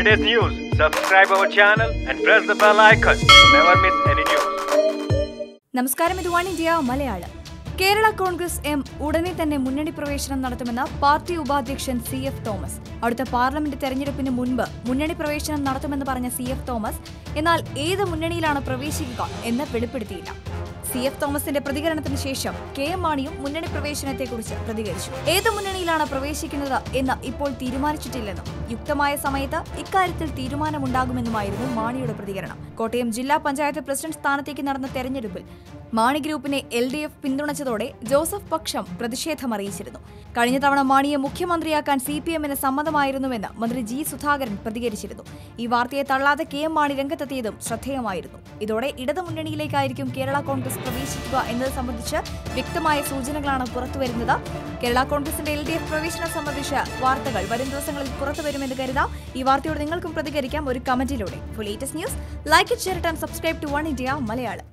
latest news, subscribe our channel and press the bell icon to never miss any news. നമസ്കാരം, ഇത് one India Malayalam. Kerala Congress M ഉടനെ തന്നെ മുന്നണി പ്രവേശനം നടത്തുമെന്ന് പാർട്ടി ഉപാധ്യക്ഷൻ CF തോമസ്. അടുത്ത പാർലമെന്റ് തെരഞ്ഞെടുപ്പിന് മുൻപ് മുന്നണി പ്രവേശനം നടത്തുമെന്ന് പറഞ്ഞ CF തോമസ് എന്നാൽ ഏത് മുന്നണിയിലാണ് പ്രവേശിക്കുക എന്ന് വെളിപ്പെടുത്തിയില്ല. CF തോമസിന്റെ പ്രതികരണത്തിന് ശേഷം KM മാണിയും മുന്നണി പ്രവേശനത്തെക്കുറിച്ച് പ്രതികരിച്ചു. ഏത് മുന്നണിയിലാണ് പ്രവേശിക്കുന്നത് എന്ന് ഇപ്പോൾ തീരുമാനിച്ചിട്ടില്ലെന്നും യുക്തമായ സമയത്ത് ഇക്കാര്യത്തിൽ തീരുമാനമുണ്ടാകുമെന്നുമായിരുന്നു മാണിയുടെ പ്രതികരണം. കോട്ടയം ജില്ലാ പഞ്ചായത്ത് പ്രസിഡന്റ് സ്ഥാനത്തേക്ക് നടന്ന തെരഞ്ഞെടുപ്പിൽ മാണി ഗ്രൂപ്പിനെ LDF പിന്തുണച്ചതോടെ ജോസഫ് പക്ഷം പ്രതിഷേധമറിയിച്ചിരുന്നു. കഴിഞ്ഞ തവണ മാണിയെ മുഖ്യമന്ത്രിയാക്കാൻ CPM-ന് സമ്മതമായിരുന്നുവെന്ന് മന്ത്രി G. സുധാകരൻ പ്രതികരിച്ചിരുന്നു. ഈ വാർത്തയെ തള്ളാതെ KM മാണി രംഗത്തെത്തിയതും ശ്രദ്ധേയമായിരുന്നു. ഇതോടെ ഇടതുമുന്നണിയിലേക്കായിരിക്കും കേരള കോൺഗ്രസ് പ്രവേശിക്കുക എന്നത് സംബന്ധിച്ച് വ്യക്തമായ സൂചനകളാണ് പുറത്തുവരുന്നത്. കേരള കോൺഗ്രസിന്റെ LDF പ്രവേശനം സംബന്ധിച്ച വാർത്തകൾ വരും ദിവസങ്ങളിൽ പുറത്തുവരുമെന്ന് കരുതാം. ഈ വാർത്തയോട് നിങ്ങൾക്കും പ്രതികരിക്കാം ഒരു കമന്റിലൂടെ. For latest news, like it, share it and subscribe to One India Malayalam.